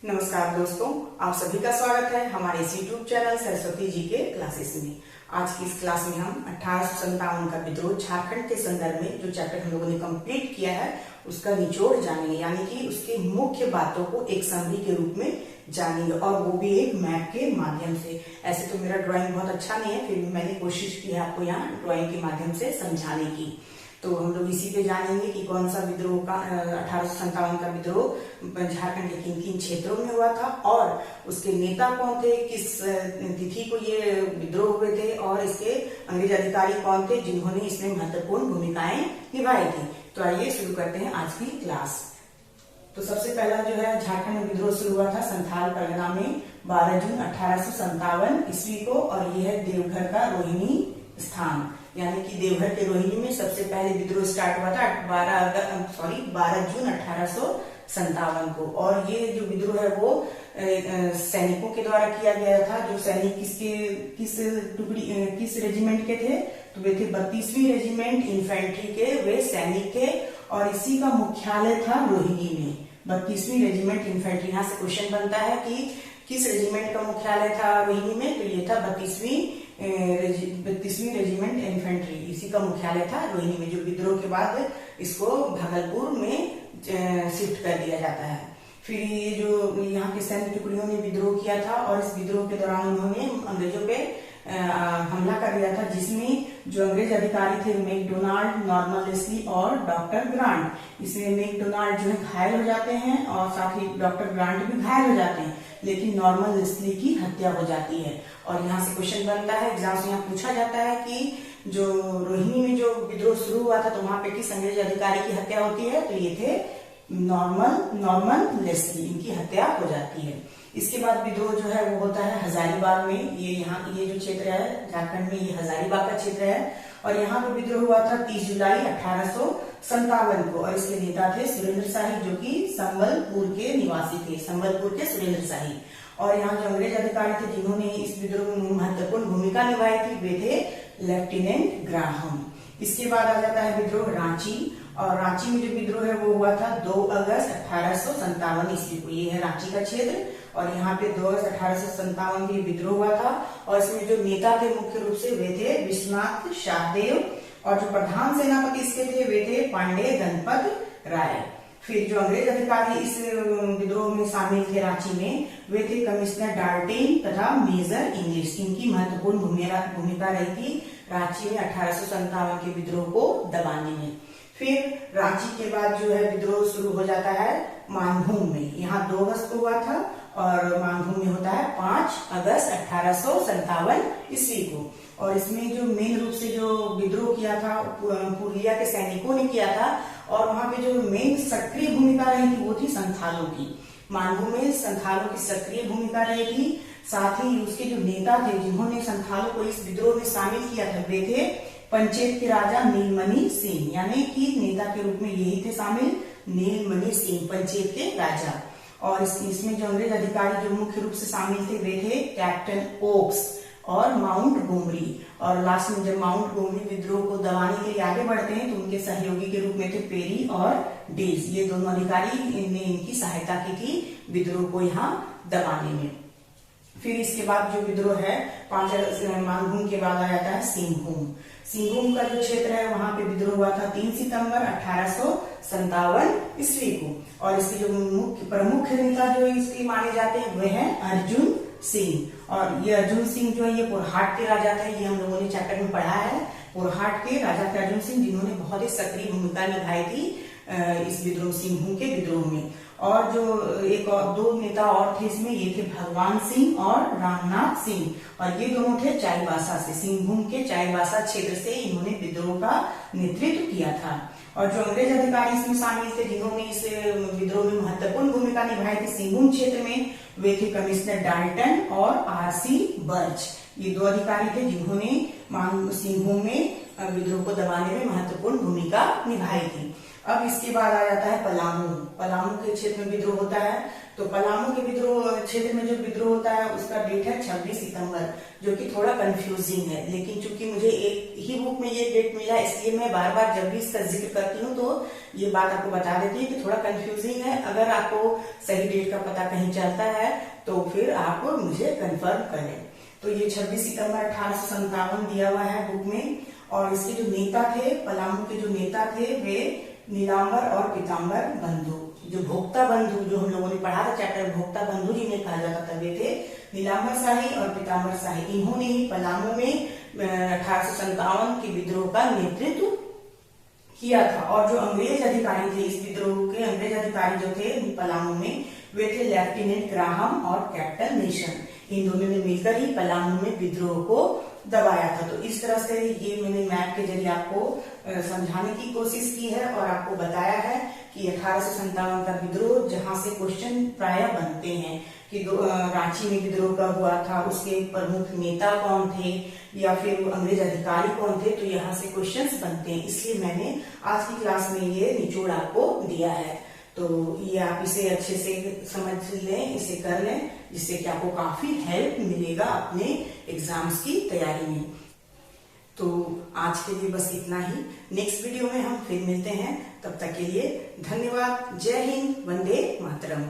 नमस्कार दोस्तों, आप सभी का स्वागत है हमारे इस YouTube चैनल सरस्वती जी के क्लासेस में। आज की इस क्लास में हम 1857 का विद्रोह झारखंड के संदर्भ में जो चैप्टर हम लोगों ने कंप्लीट किया है उसका निचोड़ जानेंगे, यानी कि उसके मुख्य बातों को एक समरी के रूप में जानेंगे और वो भी एक मैप के माध्यम से। ऐसे तो मेरा ड्राइंग बहुत अच्छा नहीं है, फिर भी मैंने कोशिश की है आपको यहाँ ड्राइंग के माध्यम से समझाने की। तो हम लोग इसी पे जानेंगे कि कौन सा विद्रोह का 1857 का विद्रोह झारखंड के किन किन क्षेत्रों में हुआ था और उसके नेता कौन थे, किस तिथि को ये विद्रोह हुए थे और इसके अंग्रेज अधिकारी कौन थे जिन्होंने इसमें महत्वपूर्ण भूमिकाएं निभाई थी। तो आइए शुरू करते हैं आज की क्लास। तो सबसे पहला जो है झारखंड में विद्रोह शुरू हुआ था संथाल परगना में 12 जून 1857 ईस्वी को, और यह है देवघर का रोहिणी स्थान, यानी कि देवघर के रोहिणी में सबसे पहले विद्रोह स्टार्ट हुआ था 12 जून 1857 को। और ये जो विद्रोह है वो सैनिकों के द्वारा किया गया था। जो सैनिक किस रेजिमेंट के थे, तो वे थे 32वीं रेजिमेंट इन्फेंट्री के वे सैनिक थे और इसी का मुख्यालय था रोहिणी में। 32वीं रेजिमेंट इन्फेंट्री, यहाँ से क्वेश्चन बनता है कि किस रेजिमेंट का मुख्यालय था रोहिणी में, तो ये था 32वीं रेजिमेंट इन्फेंट्री, इसी का मुख्यालय था रोहिणी में। जो विद्रोह के बाद इसको भागलपुर में शिफ्ट कर दिया जाता है। फिर ये जो यहाँ के सैन्य टुकड़ियों ने विद्रोह किया था और इस विद्रोह के दौरान उन्होंने अंग्रेजों पे हमला कर दिया था, जिसमें जो अंग्रेज अधिकारी थे मैकडोनाल्ड, नॉर्मन लेस्ली और डॉक्टर ग्रांट, इसमें मैकडोनाल्ड जो है घायल हो जाते हैं और साथ ही डॉक्टर ग्रांट भी घायल हो जाते हैं, लेकिन नॉर्मन लेस्ली की हत्या हो जाती है। और यहाँ से क्वेश्चन बनता है, एग्जाम से यहाँ पूछा जाता है कि जो रोहिणी में जो विद्रोह शुरू हुआ था तो वहां पे किस अंग्रेज अधिकारी की हत्या होती है, तो ये थे नॉर्मन लेस्ली, इनकी हत्या हो जाती है। इसके बाद विद्रोह जो है वो होता है हजारीबाग में। ये जो क्षेत्र है झारखंड में, ये हजारीबाग का क्षेत्र है और यहाँ पे विद्रोह हुआ था 30 जुलाई 1857 को और इसके नेता थे सुरेंद्र शाही, जो कि संबलपुर के निवासी थे, संबलपुर के सुरेंद्र शाही। और यहाँ जो अंग्रेज अधिकारी थे जिन्होंने इस विद्रोह में महत्वपूर्ण भूमिका निभाई थी वे थे लेफ्टिनेंट ग्राहम। इसके बाद आ जाता है विद्रोह रांची, और रांची में जो विद्रोह है वो हुआ था 2 अगस्त 1857 ईस्वी को। ये है रांची का क्षेत्र और यहाँ पे 2 अगस्त 1857 में विद्रोह हुआ था और इसमें जो नेता थे मुख्य रूप से वे थे विश्वनाथ शाहदेव और जो प्रधान सेनापति इसके थे वे थे पांडे गणपत राय। फिर जो अंग्रेज अधिकारी इस विद्रोह में शामिल थे रांची में, वे थे कमिश्नर डार्टिन तथा मेजर इंग्लिश। इनकी महत्वपूर्ण भूमिका रही थी रांची में 1857 के विद्रोह को दबाने में। फिर रांची के बाद जो है विद्रोह शुरू हो जाता है मानभूम में। यहाँ 2 अगस्त को हुआ था और मानभूम में होता है 5 अगस्त 1857 ईस्वी को। और इसमें जो मेन रूप से जो विद्रोह किया था पुरुलिया के सैनिकों ने किया था और वहां पे जो मेन सक्रिय भूमिका रही थी वो थी संथालों की। मानभूम में संथालों की सक्रिय भूमिका रहेगी। साथ ही उसके जो नेता थे जिन्होंने संथालों को इस विद्रोह में शामिल किया था वे थे पंचेत के राजा नीलमणि सिंह, यानी कि नेता के रूप में यही थे शामिल नीलमणि सिंह, पंचेत के राजा। और इसमें जो अंग्रेज अधिकारी जो मुख्य रूप से शामिल थे वे थे कैप्टन ओक्स और माउंट गोमरी। और लास्ट में जब माउंट गोमरी विद्रोह को दबाने के लिए आगे बढ़ते हैं तो उनके सहयोगी के रूप में थे पेरी और डेज। ये दोनों अधिकारी ने इनकी सहायता की थी विद्रोह को यहाँ दबाने में। फिर इसके बाद जो विद्रोह है 5 अगस्त मानभूम के बाद आ जाता है सिंहभूम। सिंहभूम का जो क्षेत्र है वहां पे विद्रोह हुआ था 3 सितंबर 1857 ईस्वी को और इसके जो प्रमुख नेता जो इसके माने जाते हैं वे हैं अर्जुन सिंह। और ये अर्जुन सिंह जो है ये पुरहाट के राजा थे, ये हम लोगों ने चैप्टर में पढ़ा है। पुरहाट के राजा थे अर्जुन सिंह, जिन्होंने बहुत ही सक्रिय भूमिका निभाई थी इस विद्रोह सिंहभूम के विद्रोह में। और जो एक और 2 नेता और थे इसमें, ये थे भगवान सिंह और रामनाथ सिंह और ये दोनों थे चाईबासा से, सिंहभूम के चाईबासा क्षेत्र से इन्होंने विद्रोह का नेतृत्व किया था। और जो अंग्रेज अधिकारी इसमें शामिल थे जिन्होंने इस विद्रोह में महत्वपूर्ण भूमिका निभाई थी सिंहभूम क्षेत्र में, वे थे कमिश्नर डाल्टन और आरसी बर्च। ये 2 अधिकारी थे जिन्होंने सिंहभूम में विद्रोह को दबाने में महत्वपूर्ण भूमिका निभाई थी। अब इसके बाद आ जाता है पलामू। पलामू के क्षेत्र में विद्रोह होता है तो पलामू के विद्रोह क्षेत्र में जो विद्रोह होता है उसका डेट है 26 सितंबर, जो कि थोड़ा कंफ्यूजिंग है, लेकिन चूंकि मुझे एक ही बुक में ये डेट मिला इसलिए मैं बार बार जब भी इसका जिक्र करती हूँ तो ये बात आपको बता देती है कि थोड़ा कंफ्यूजिंग है। अगर आपको सही डेट का पता कहीं चलता है तो फिर आप मुझे कंफर्म करें। तो ये 26 सितंबर 1857 दिया हुआ है बुक में। और इसके जो नेता थे, पलामू के जो नेता थे वे नीलांबर और पीताम्बर बंधु। जो भोक्ता बंधु जो हम लोगों ने पढ़ा था चैप्टर भोक्ता बंधु जिन्हें कहा जाता था वे थे नीलांबर शाही और पीताम्बर शाही। इन्होंने ही पलामू में 1857 के विद्रोह का नेतृत्व किया था। और जो अंग्रेज अधिकारी थे इस विद्रोह के, अंग्रेज अधिकारी जो थे पलामू में वे थे लेफ्टिनेंट ग्राहम और कैप्टन नेशन। इन दोनों ने मिलकर ही पलामू में विद्रोह को दबाया था। तो इस तरह से ये मैंने मैप के जरिए आपको समझाने की कोशिश की है और आपको बताया है कि 1857 का विद्रोह जहां से क्वेश्चन प्राय बनते हैं कि रांची में विद्रोह कब हुआ था, उसके प्रमुख नेता कौन थे या फिर अंग्रेज अधिकारी कौन थे, तो यहाँ से क्वेश्चंस बनते हैं। इसलिए मैंने आज की क्लास में ये निचोड़ आपको दिया है। तो ये आप इसे अच्छे से समझ लें, इसे कर लें, जिससे कि आपको काफी हेल्प मिलेगा अपने एग्जाम्स की तैयारी में। तो आज के लिए बस इतना ही। नेक्स्ट वीडियो में हम फिर मिलते हैं। तब तक के लिए धन्यवाद। जय हिंद, वंदे मातरम।